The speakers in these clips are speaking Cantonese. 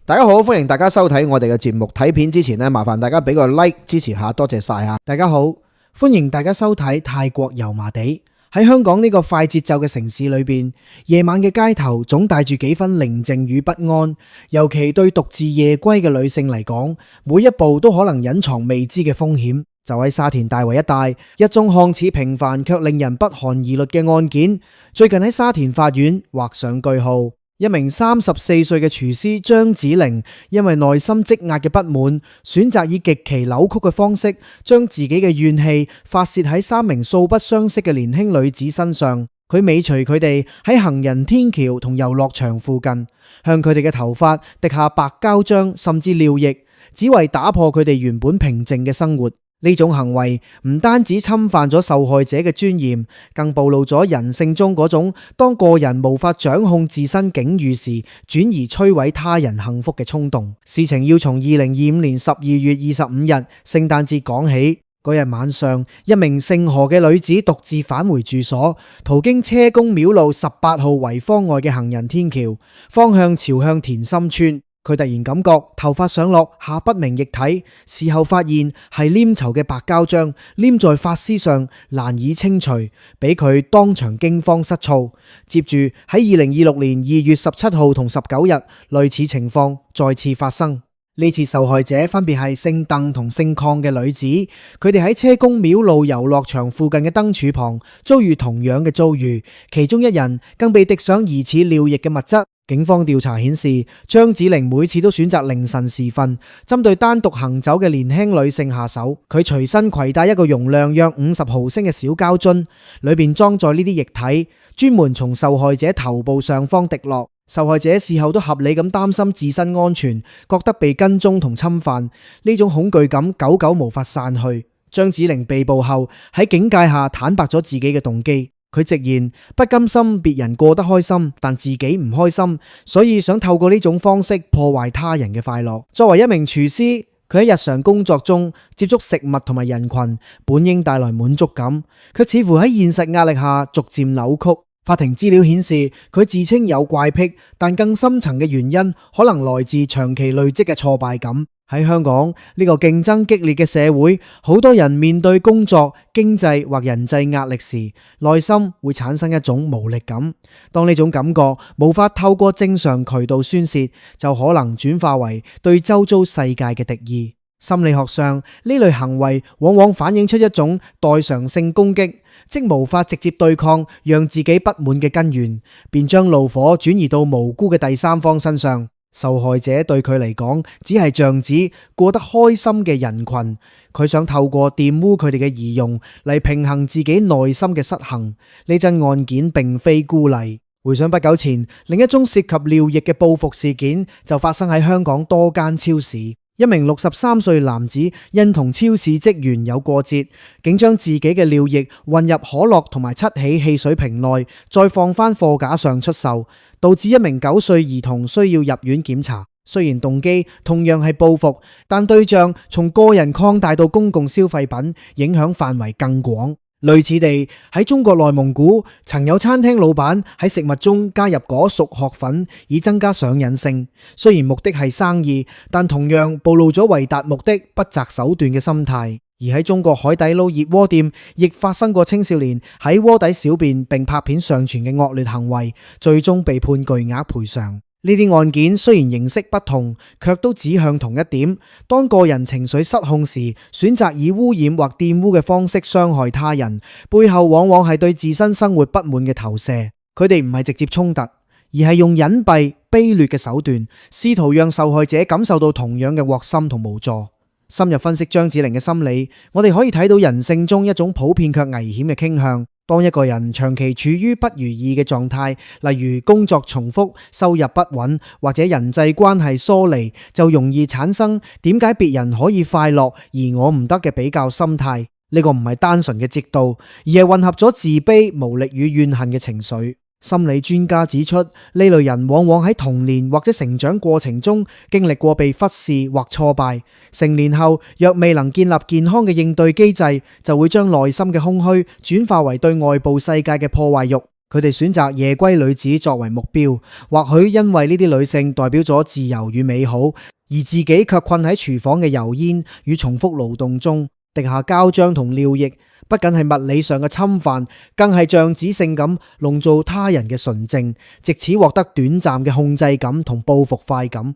大家好，歡迎大家收睇我哋嘅節目。睇片之前呢，麻煩大家俾個 like 支持下，多謝晒啊！大家好，歡迎大家收睇泰國油麻地。喺香港呢個快節奏嘅城市裏邊，夜晚嘅街頭總帶住幾分寧靜與不安。尤其對獨自夜歸嘅女性嚟講，每一步都可能隱藏未知嘅風險。就喺沙田大圍一帶，一宗看似平凡卻令人不寒而慄嘅案件，最近喺沙田法院畫上句號。一名34歲嘅廚師張子玲，因為內心積壓嘅不滿，選擇以極其扭曲嘅方式，將自己嘅怨氣發洩喺3名素不相識嘅年輕女子身上。佢尾隨佢哋喺行人天橋同遊樂場附近，向佢哋嘅頭髮滴下白膠漿甚至尿液，只為打破佢哋原本平靜嘅生活。呢種行為唔單止侵犯咗受害者嘅尊嚴，更暴露咗人性中嗰種當個人無法掌控自身境遇時，轉而摧毀他人幸福嘅衝動。事情要從2025年12月25日聖誕節講起。嗰日晚上，一名姓何嘅女子獨自返回住所，途經車公廟路18號圍坊外嘅行人天橋，方向朝向田心村。佢突然感覺頭髮上落下不明液體，事後發現係黏稠嘅白膠漿黏在髮絲上，難以清除，俾佢當場驚慌失措。接住喺2026年2月17號同19日，類似情況再次發生。呢次受害者分別係姓鄧同姓鄺嘅女子，佢哋喺車公廟路遊樂場附近嘅燈柱旁遭遇同樣嘅遭遇，其中一人更被滴上疑似尿液嘅物質。警方調查顯示，張子玲每次都選擇凌晨時分，針對單獨行走嘅年輕女性下手。佢隨身攜帶一個容量約50毫升嘅小膠樽，裏邊裝載呢啲液體，專門從受害者頭部上方滴落。受害者事後都合理咁擔心自身安全，覺得被跟蹤同侵犯，呢種恐懼感久久無法散去。張子玲被捕後喺警戒下坦白咗自己嘅動機。佢直言不甘心別人過得開心，但自己唔開心，所以想透過呢種方式破壞他人嘅快樂。作為一名廚師，佢喺日常工作中接觸食物同埋人群，本應帶來滿足感，卻似乎喺現實壓力下逐漸扭曲。法庭資料顯示，佢自稱有怪癖，但更深層嘅原因可能來自長期累積嘅挫敗感。喺香港呢個競爭激烈嘅社會，好多人面對工作、經濟或人際壓力時，內心會產生一種無力感。當呢種感覺無法透過正常渠道宣洩，就可能轉化為對周遭世界嘅敵意。心理學上，呢類行為往往反映出一種代償性攻擊，即無法直接對抗讓自己不滿嘅根源，便將怒火轉移到無辜嘅第三方身上。受害者對佢嚟講只係像子過得開心嘅人群，佢想透過玷污佢哋嘅儀容嚟平衡自己內心嘅失衡。呢宗案件並非孤例。回想不久前，另一宗涉及尿液嘅報復事件就發生喺香港多間超市。一名63歲男子因同超市職員有過節，竟將自己嘅尿液混入可樂同埋七喜汽水瓶內，再放返貨架上出售，導致一名9歲兒童需要入院檢查。雖然動機同樣係報復，但對象從個人擴大到公共消費品，影響範圍更廣。類似地，喺中國內蒙古，曾有餐廳老闆喺食物中加入果屬殼粉，以增加上癮性。雖然目的係生意，但同樣暴露咗為達目的不擇手段嘅心態。而喺中國海底撈熱鍋店，亦發生過青少年喺鍋底小便並拍片上傳嘅惡劣行為，最終被判巨額賠償。呢啲案件雖然形式不同，卻都指向同一點：當個人情緒失控時，選擇以污染或玷污嘅方式傷害他人，背後往往係對自身生活不滿嘅投射。佢哋唔係直接衝突，而係用隱蔽、卑劣嘅手段，試圖讓受害者感受到同樣嘅噁心同無助。深入分析張子玲嘅心理，我哋可以睇到人性中一種普遍卻危險嘅傾向。當一個人長期處於不如意嘅狀態，例如工作重複、收入不穩或者人際關係疏離，就容易產生點解別人可以快樂而我唔得嘅比較心態。呢個唔係單純嘅嫉妒，而係混合咗自卑、無力與怨恨嘅情緒。心理專家指出，呢類人往往喺童年或者成長過程中經歷過被忽視或挫敗，成年後若未能建立健康嘅應對機制，就會將內心嘅空虛轉化為對外部世界嘅破壞欲。佢哋選擇夜歸女子作為目標，或許因為呢啲女性代表咗自由與美好，而自己卻困喺廚房嘅油煙與重複勞動中，滴下膠漿同尿液，不僅係物理上嘅侵犯，更係象徵性咁弄造他人嘅純正，藉此獲得短暫嘅控制感同報復快感。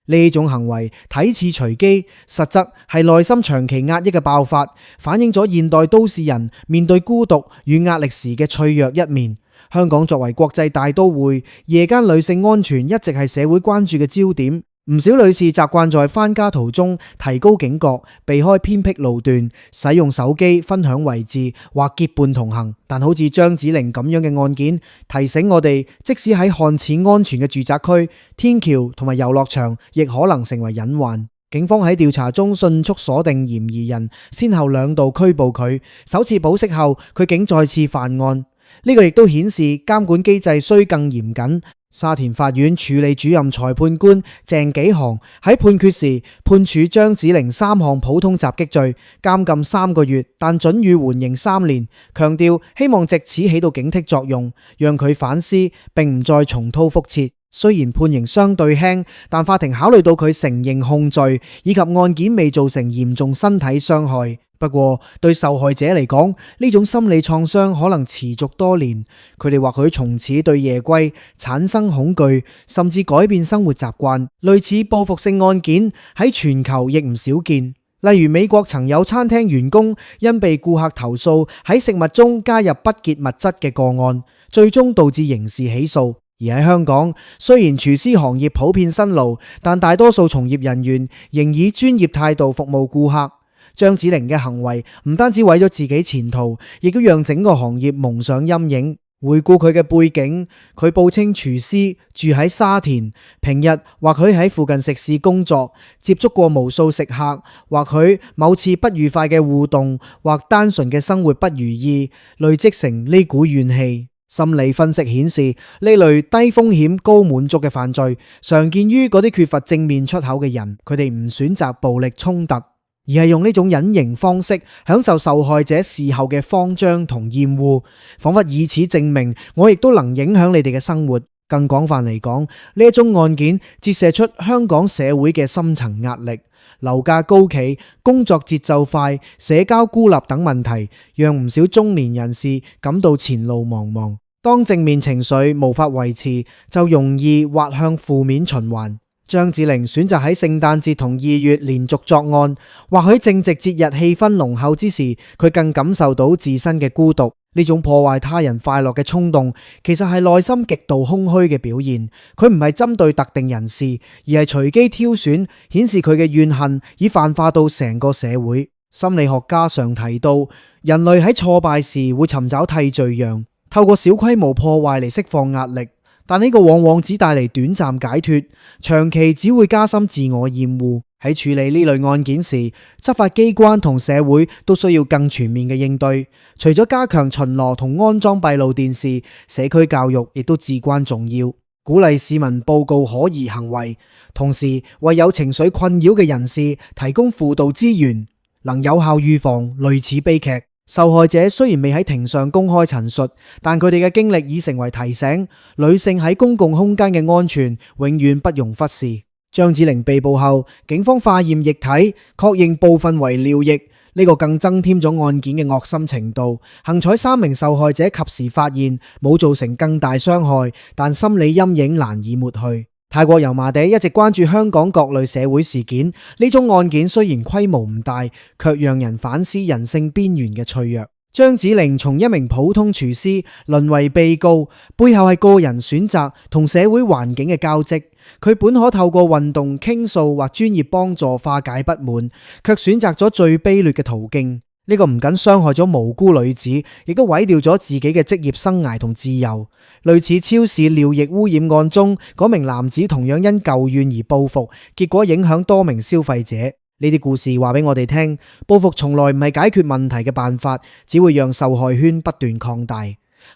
呢種行為睇似隨機，實則係內心長期壓抑嘅爆發，反映咗現代都市人面對孤獨與壓力時嘅脆弱一面。香港作為國際大都會，夜間女性安全一直係社會關注嘅焦點。唔少女士習慣在返家途中提高警覺，避開偏僻路段，使用手機分享位置或結伴同行。但好似張子玲咁樣嘅案件，提醒我哋，即使喺看似安全嘅住宅區、天橋同埋遊樂場，亦可能成為隱患。警方喺調查中迅速鎖定嫌疑人，先後2度拘捕佢。首次保釋後，佢竟再次犯案。呢個亦都顯示監管機制需更嚴謹。沙田法院處理主任裁判官鄭紀航喺判決時判處張子玲3項普通襲擊罪，監禁3個月，但准予緩刑3年，強調希望藉此起到警惕作用，讓佢反思並唔再重蹈覆轍。雖然判刑相對輕，但法庭考慮到佢承認控罪以及案件未造成嚴重身體傷害。不過對受害者嚟講，呢種心理創傷可能持續多年，佢哋或許從此對夜歸產生恐懼，甚至改變生活習慣。類似報復性案件喺全球亦唔少見，例如美國曾有餐廳員工因被顧客投訴喺食物中加入不潔物質嘅個案，最終導致刑事起訴。而喺香港，雖然廚師行業普遍辛勞，但大多數從業人員仍以專業態度服務顧客。張子玲嘅行為唔單止毀咗自己前途，亦都讓整個行業蒙上陰影。回顧佢嘅背景，佢報稱廚師，住喺沙田，平日或許喺附近食肆工作，接觸過無數食客，或許某次不愉快嘅互動，或單純嘅生活不如意，累積成呢股怨氣。心理分析顯示，呢類低風險高滿足嘅犯罪，常見於嗰啲缺乏正面出口嘅人，佢哋唔選擇暴力衝突，而係用呢種隱形方式享受受害者事後嘅慌張同厭惡，仿佛以此證明我亦都能影響你哋嘅生活。更廣泛嚟講，呢一宗案件折射出香港社會嘅深層壓力，樓價高企、工作節奏快、社交孤立等問題，讓唔少中年人士感到前路茫茫。當正面情緒無法維持，就容易滑向負面循環。張子玲選擇喺聖誕節同2月連續作案，或許正值節日氣氛濃厚之時，佢更感受到自身嘅孤獨。呢種破壞他人快樂嘅衝動，其實係內心極度空虛嘅表現。佢唔係針對特定人士，而係隨機挑選，顯示佢嘅怨恨已泛化到成個社會。心理學家常提到，人類喺挫敗時會尋找替罪羊，透過小規模破壞嚟釋放壓力。但呢個往往只帶嚟短暫解脫，長期只會加深自我厭惡。喺處理呢類案件時，執法機關同社會都需要更全面嘅應對。除咗加強巡邏同安裝閉路電視，社區教育亦都至關重要。鼓勵市民報告可疑行為，同時為有情緒困擾嘅人士提供輔導資源，能有效預防類似悲劇。受害者雖然未喺庭上公開陳述，但佢哋嘅經歷已成為提醒，女性喺公共空間嘅安全永遠不容忽視。張子玲被捕後，警方化驗液體，確認部分為尿液，呢個更增添咗案件嘅惡心程度。幸彩3名受害者及時發現，冇造成更大傷害，但心理陰影難以抹去。泰國油麻地一直關注香港各類社會事件，呢宗案件雖然規模唔大，卻讓人反思人性邊緣嘅脆弱。張子玲從一名普通廚師淪為被告，背後係個人選擇同社會環境嘅交織。佢本可透過運動傾訴或專業幫助化解不滿，卻選擇咗最卑劣嘅途徑。呢個唔僅傷害咗無辜女子，亦都毀掉咗自己嘅職業生涯同自由。類似超市尿液污染案中，嗰名男子同樣因舊怨而報復，結果影響多名消費者。呢啲故事話俾我哋聽，報復從來唔係解決問題嘅辦法，只會讓受害圈不斷擴大。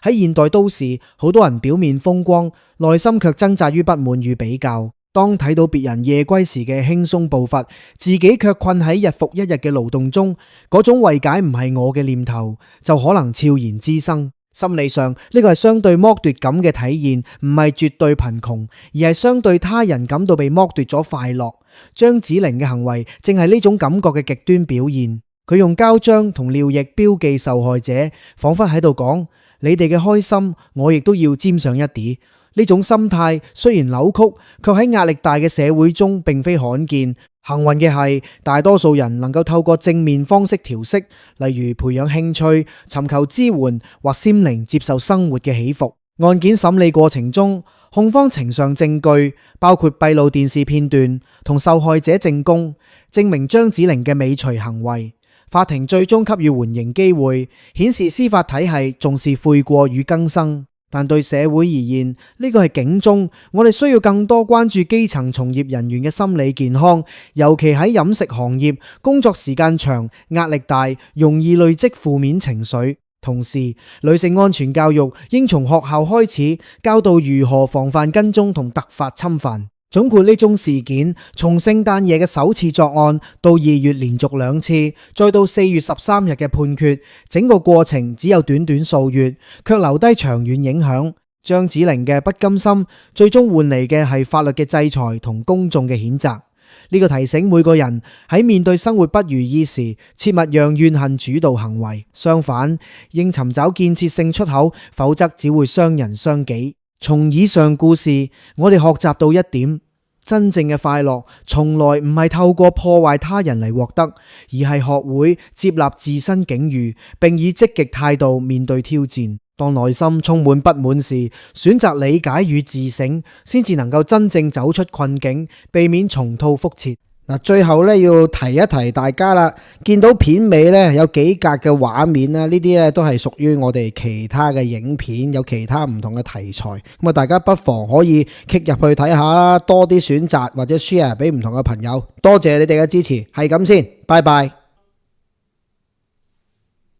喺現代都市，好多人表面風光，內心卻掙扎於不滿與比較。當睇到別人夜歸時嘅輕鬆步伐，自己卻困喺日復一日嘅勞動中，嗰種慰解唔係我嘅念頭，就可能悄然滋生。心理上呢個係相對剝奪感嘅體現，唔係絕對貧窮，而係相對他人感到被剝奪咗快樂。張子玲嘅行為正係呢種感覺嘅極端表現。佢用膠章同尿液標記受害者，仿佛喺度講：你哋嘅開心，我亦都要沾上一啲。呢種心態雖然扭曲，卻喺壓力大嘅社會中並非罕見。幸運嘅係，大多數人能夠透過正面方式調適，例如培養興趣、尋求支援或鮮靈接受生活嘅起伏。案件審理過程中，控方呈上證據，包括閉路電視片段同受害者證供，證明張子玲嘅尾隨行為。法庭最終給予緩刑機會，顯示司法體系重視悔過與更生。但對社會而言，呢個係警鐘，我哋需要更多關注基層從業人員嘅心理健康，尤其喺飲食行業，工作時間長、壓力大，容易累積負面情緒。同時，女性安全教育應從學校開始，教導如何防範跟蹤同突發侵犯。總括呢宗事件，從聖誕夜嘅首次作案到2月連續2次，再到4月13日嘅判決，整個過程只有短短數月，卻留低長遠影響。張子玲嘅不甘心，最終換嚟嘅係法律嘅制裁同公眾嘅譴責。呢個提醒每個人喺面對生活不如意時，切勿讓怨恨主導行為，相反，應尋找建設性出口，否則只會傷人傷己。從以上故事，我哋學習到一點：真正嘅快樂從來唔係透過破壞他人嚟獲得，而係學會接納自身境遇，並以積極態度面對挑戰。當內心充滿不滿時，選擇理解與自省，先至能夠真正走出困境，避免重蹈覆轍。嗱，最後咧要提一提大家啦，見到片尾咧有幾格嘅畫面啦，呢啲咧都係屬於我哋其他嘅影片，有其他唔同嘅題材，咁啊大家不妨可以 click 入去睇下啦，多啲選擇或者 share 俾唔同嘅朋友。多謝你哋嘅支持，係咁先，拜拜。